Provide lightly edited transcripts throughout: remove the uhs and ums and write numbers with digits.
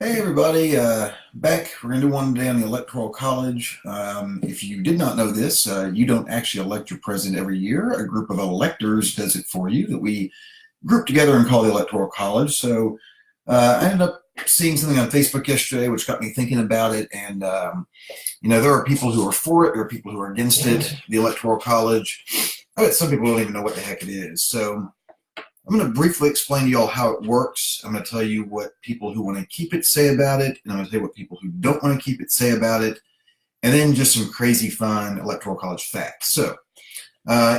Hey everybody, back. We're going to do one today on the Electoral College. If you did not know this, you don't actually elect your president every year. A group of electors does it for you that we group together and call the Electoral College. So I ended up seeing something on Facebook yesterday which got me thinking about it. And, there are people who are for it, there are people who are against it, the Electoral College. I bet some people don't even know what the heck it is. So I'm going to briefly explain to you all how it works. I'm going to tell you what people who want to keep it say about it, and I'm going to tell you what people who don't want to keep it say about it, and then just some crazy fun Electoral College facts. So,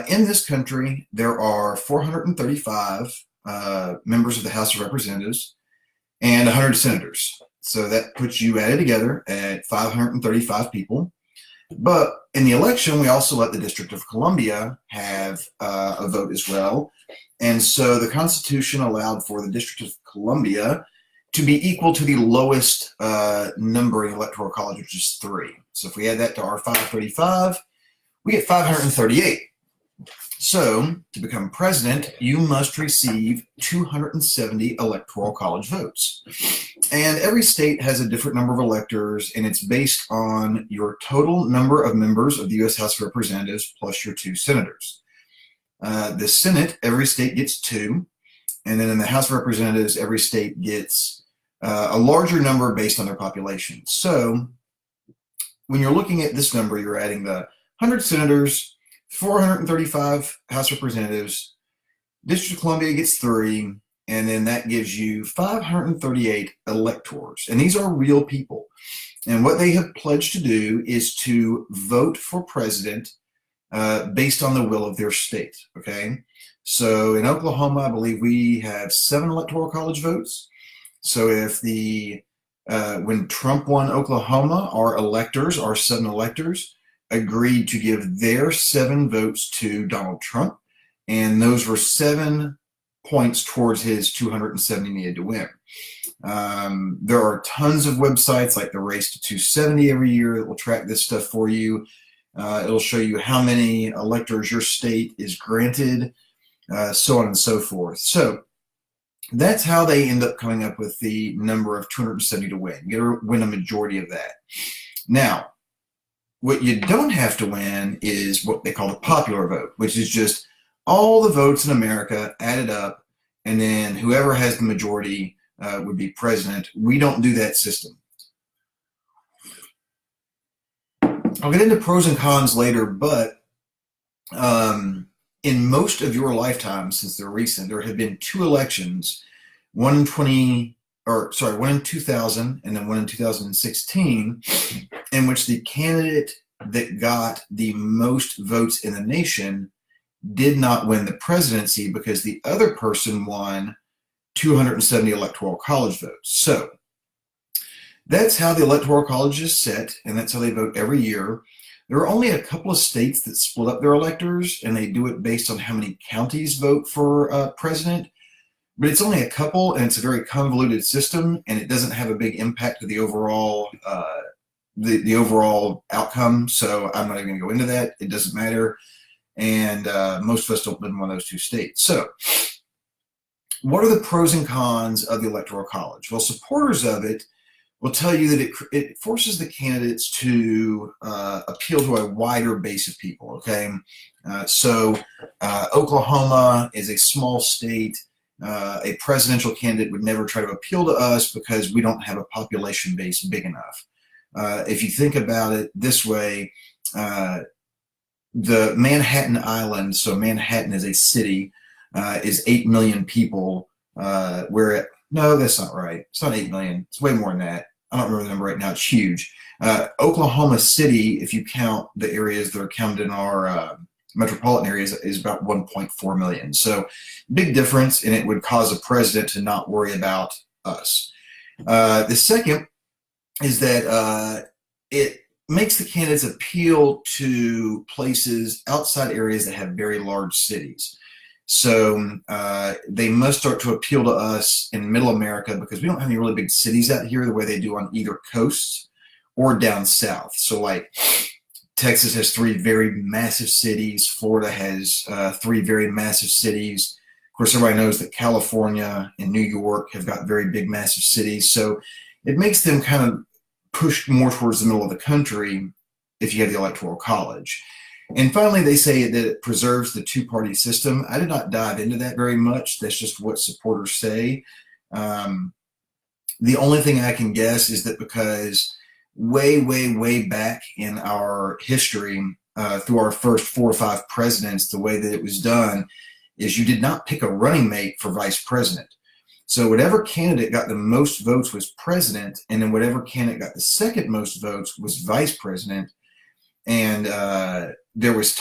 in this country, there are 435 members of the House of Representatives and 100 senators. So that puts you added together at 535 people. But in the election, we also let the District of Columbia have a vote as well. And so the Constitution allowed for the District of Columbia to be equal to the lowest number in the Electoral College, which is 3. So if we add that to our 535, we get 538. So to become president, you must receive 270 Electoral College votes. And every state has a different number of electors, and it's based on your total number of members of the U.S. House of Representatives plus your 2 senators. The Senate, every state gets 2, and then in the House of Representatives, every state gets a larger number based on their population. So when you're looking at this number, you're adding the 100 senators, 435 House Representatives, District of Columbia gets 3, and then that gives you 538 electors. And these are real people. And what they have pledged to do is to vote for president based on the will of their state, okay? So in Oklahoma, I believe we have 7 Electoral College votes. So if when Trump won Oklahoma, our 7 electors, agreed to give their 7 votes to Donald Trump, and those were 7 points towards his 270 needed to win. There are tons of websites like the Race to 270 every year that will track this stuff for you. It'll show you how many electors your state is granted, so on and so forth. So that's how they end up coming up with the number of 270 to win. You gotta win a majority of that. Now, what you don't have to win is what they call the popular vote, which is just all the votes in America added up, and then whoever has the majority would be president. We don't do that system. I'll get into pros and cons later, but in most of your lifetime, since they're recent, there have been 2 elections, one in 2000 and then one in 2016, in which the candidate that got the most votes in the nation did not win the presidency because the other person won 270 Electoral College votes. So that's how the Electoral College is set, and that's how they vote every year. There are only a couple of states that split up their electors, and they do it based on how many counties vote for president. But it's only a couple, and it's a very convoluted system, and it doesn't have a big impact to the overall the overall outcome. So I'm not even going to go into that. It doesn't matter, and most of us don't live in one of those 2 states. So what are the pros and cons of the Electoral College? Well, supporters of it will tell you that it forces the candidates to appeal to a wider base of people, okay? So Oklahoma is a small state. A presidential candidate would never try to appeal to us because we don't have a population base big enough. If you think about it this way, the Manhattan Island, so Manhattan is a city, is 8 million people, no, that's not right. It's not 8 million. It's way more than that. I don't remember the number right now. It's huge. Oklahoma City, if you count the areas that are counted in our metropolitan areas, is about 1.4 million. So big difference, and it would cause a president to not worry about us. The second is that it makes the candidates appeal to places outside areas that have very large cities. So they must start to appeal to us in middle America because we don't have any really big cities out here the way they do on either coast or down south. So like Texas has 3 very massive cities. Florida has 3 very massive cities. Of course, everybody knows that California and New York have got very big, massive cities. So it makes them kind of push more towards the middle of the country if you have the Electoral College. And finally, they say that it preserves the two-party system. I did not dive into that very much. That's just what supporters say. Um, the only thing I can guess is that because way, way, way back in our history, through our first 4 or 5 presidents, the way that it was done is you did not pick a running mate for vice president. So whatever candidate got the most votes was president, and then whatever candidate got the second most votes was vice president. And there was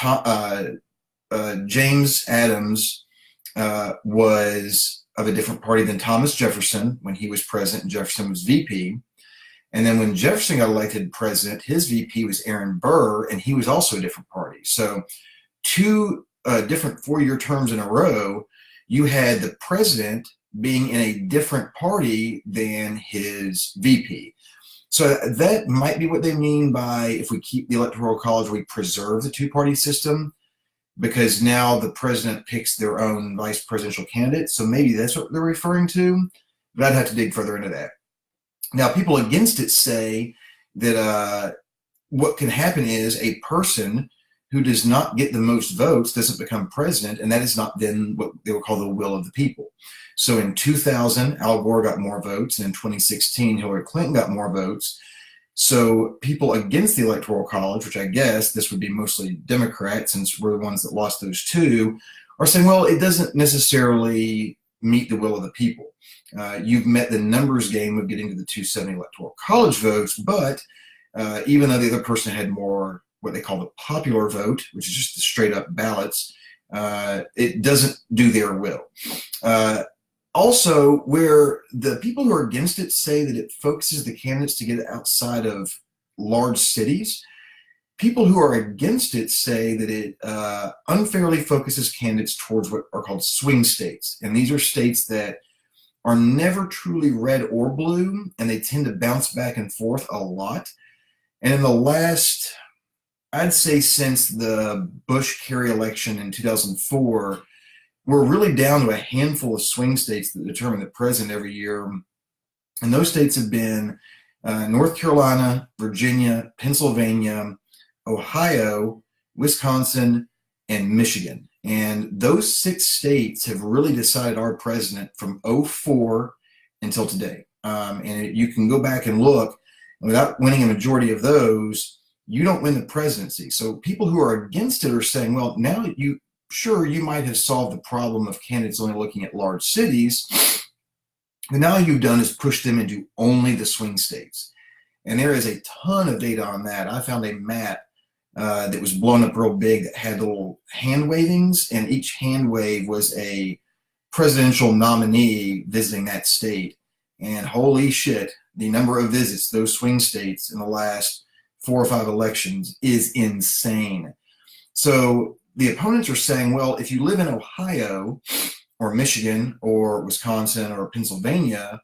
James Adams was of a different party than Thomas Jefferson when he was president and Jefferson was VP. And then when Jefferson got elected president, his VP was Aaron Burr, and he was also a different party. So 2 different 4-year terms in a row, you had the president being in a different party than his VP. So that might be what they mean by, if we keep the Electoral College, we preserve the two-party system, because now the president picks their own vice presidential candidate. So maybe that's what they're referring to, but I'd have to dig further into that. Now, people against it say that what can happen is a person who does not get the most votes doesn't become president, and that is not then what they would call the will of the people. So in 2000, Al Gore got more votes, and in 2016, Hillary Clinton got more votes. So people against the Electoral College, which I guess this would be mostly Democrats, since we're the ones that lost those 2, are saying, well, it doesn't necessarily meet the will of the people. You've met the numbers game of getting to the 270 Electoral College votes, but even though the other person had more what they call the popular vote, which is just the straight up ballots, it doesn't do their will. Also, where the people who are against it say that it focuses the candidates to get outside of large cities, people who are against it say that it unfairly focuses candidates towards what are called swing states. And these are states that are never truly red or blue, and they tend to bounce back and forth a lot. And in the last, I'd say since the Bush-Kerry election in 2004, we're really down to a handful of swing states that determine the president every year. And those states have been North Carolina, Virginia, Pennsylvania, Ohio, Wisconsin, and Michigan. And those 6 states have really decided our president from 2004 until today. And you can go back and look, without winning a majority of those, you don't win the presidency. So people who are against it are saying, well, now that you might have solved the problem of candidates only looking at large cities, but now all you've done is push them into only the swing states. And there is a ton of data on that. I found a map that was blown up real big that had little hand wavings, and each hand wave was a presidential nominee visiting that state. And holy shit, the number of visits those swing states in the last 4 or 5 elections is insane. So the opponents are saying, well, if you live in Ohio or Michigan or Wisconsin or Pennsylvania,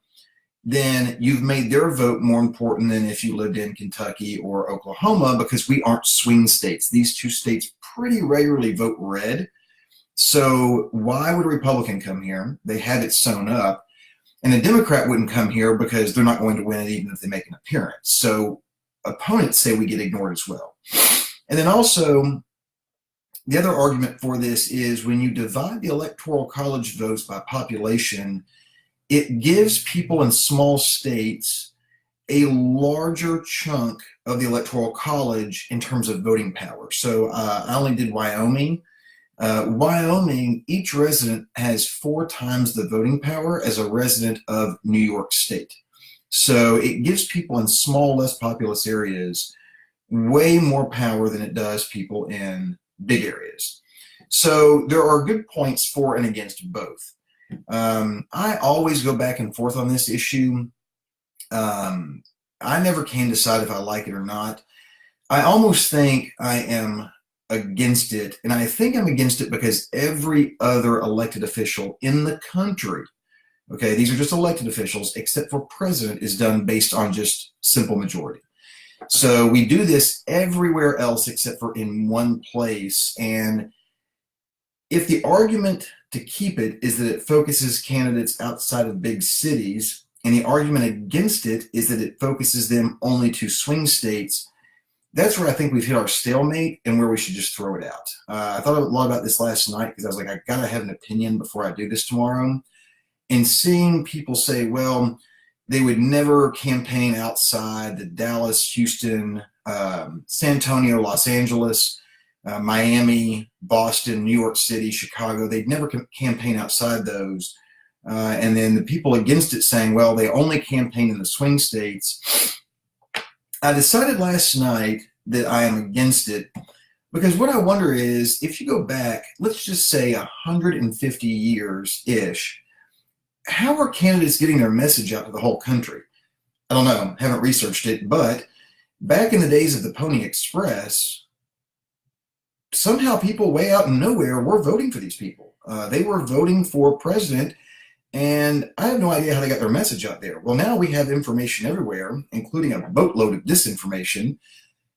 then you've made their vote more important than if you lived in Kentucky or Oklahoma, because we aren't swing states. These 2 states pretty regularly vote red. So why would a Republican come here? They have it sewn up. And a Democrat wouldn't come here because they're not going to win it even if they make an appearance. So opponents say we get ignored as well. And then also, the other argument for this is when you divide the Electoral College votes by population, it gives people in small states a larger chunk of the Electoral College in terms of voting power. So I only did Wyoming. Wyoming, each resident has 4 times the voting power as a resident of New York State. So it gives people in small, less populous areas way more power than it does people in big areas. So there are good points for and against both. I always go back and forth on this issue. I never can decide if I like it or not. I almost think I am against it, and I think I'm against it because every other elected official in the country, okay, these are just elected officials, except for president, is done based on just simple majority. So we do this everywhere else except for in one place. And if the argument to keep it is that it focuses candidates outside of big cities, And the argument against it is that it focuses them only to swing states. That's where I think we've hit our stalemate and where we should just throw it out. I thought a lot about this last night because I was like, I gotta have an opinion before I do this tomorrow. And seeing people say, well, they would never campaign outside the Dallas, Houston, San Antonio, Los Angeles, Miami, Boston, New York City, Chicago. They'd never campaign outside those. And then the people against it saying, well, they only campaign in the swing states. I decided last night that I am against it because what I wonder is if you go back, let's just say 150 years-ish, how are candidates getting their message out to the whole country? I don't know, haven't researched it, but back in the days of the Pony Express, somehow people way out in nowhere were voting for these people. They were voting for president, and I have no idea how they got their message out there. Well, now we have information everywhere, including a boatload of disinformation.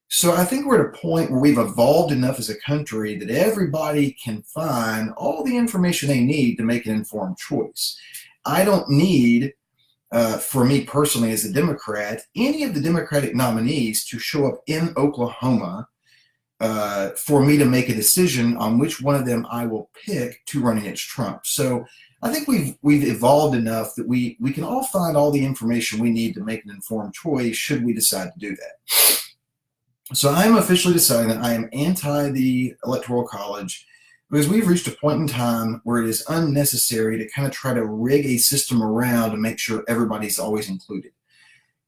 So I think we're at a point where we've evolved enough as a country that everybody can find all the information they need to make an informed choice. I don't need, for me personally as a Democrat, any of the Democratic nominees to show up in Oklahoma for me to make a decision on which one of them I will pick to run against Trump. So I think we've evolved enough that we can all find all the information we need to make an informed choice should we decide to do that. So I am officially deciding that I am anti the Electoral College because we've reached a point in time where it is unnecessary to kind of try to rig a system around to make sure everybody's always included.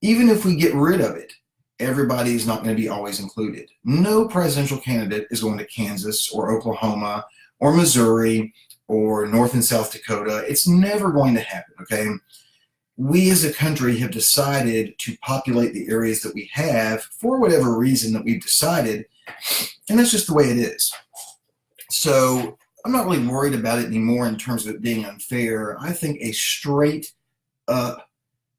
Even if we get rid of it, everybody is not going to be always included. No presidential candidate is going to Kansas or Oklahoma or Missouri or North and South Dakota. It's never going to happen, okay? We as a country have decided to populate the areas that we have for whatever reason that we've decided, and that's just the way it is. So I'm not really worried about it anymore in terms of it being unfair. I think a straight up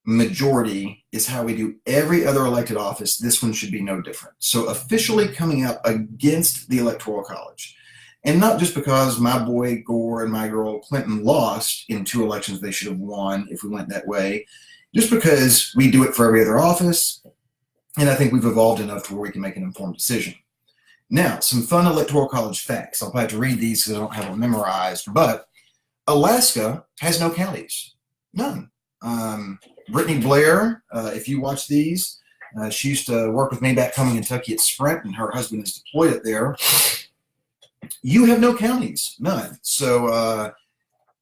majority is how we do every other elected office. This one should be no different. So officially coming out against the Electoral College. And not just because my boy Gore and my girl Clinton lost in 2 elections they should have won if we went that way, just because we do it for every other office, and I think we've evolved enough to where we can make an informed decision. Now, some fun Electoral College facts. I'll probably have to read these because I don't have them memorized, but Alaska has no counties. None. Brittany Blair, if you watch these, she used to work with me back home in Kentucky at Sprint, and her husband is deployed up there. You have no counties, none. So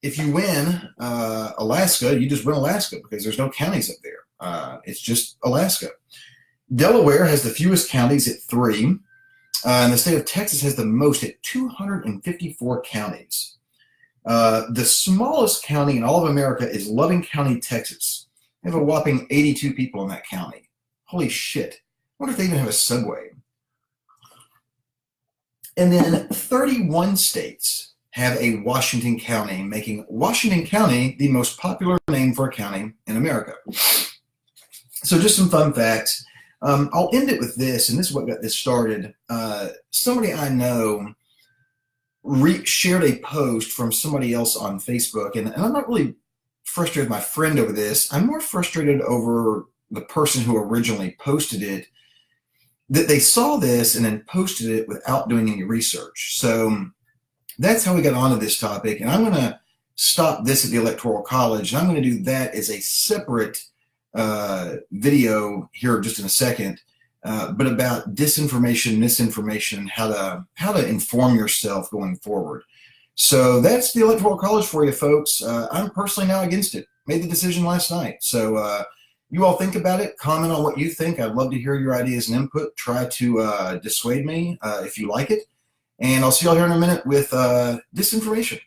if you win Alaska, you just win Alaska because there's no counties up there. It's just Alaska. Delaware has the fewest counties at 3. And the state of Texas has the most at 254 counties. The smallest county in all of America is Loving County, Texas. They have a whopping 82 people in that county. Holy shit. I wonder if they even have a subway. And then 31 states have a Washington County, making Washington County the most popular name for a county in America. So just some fun facts. I'll end it with this, and this is what got this started. Somebody I know shared a post from somebody else on Facebook, and I'm not really frustrated with my friend over this. I'm more frustrated over the person who originally posted it, that they saw this and then posted it without doing any research. So that's how we got onto this topic, and I'm going to stop this at the Electoral College, and I'm going to do that as a separate video here just in a second, but about disinformation, misinformation, how to inform yourself going forward. So that's the Electoral College for you folks. I'm personally now against it. Made the decision last night. So you all think about it, comment on what you think. I'd love to hear your ideas and input. Try to dissuade me if you like it. And I'll see y'all here in a minute with disinformation.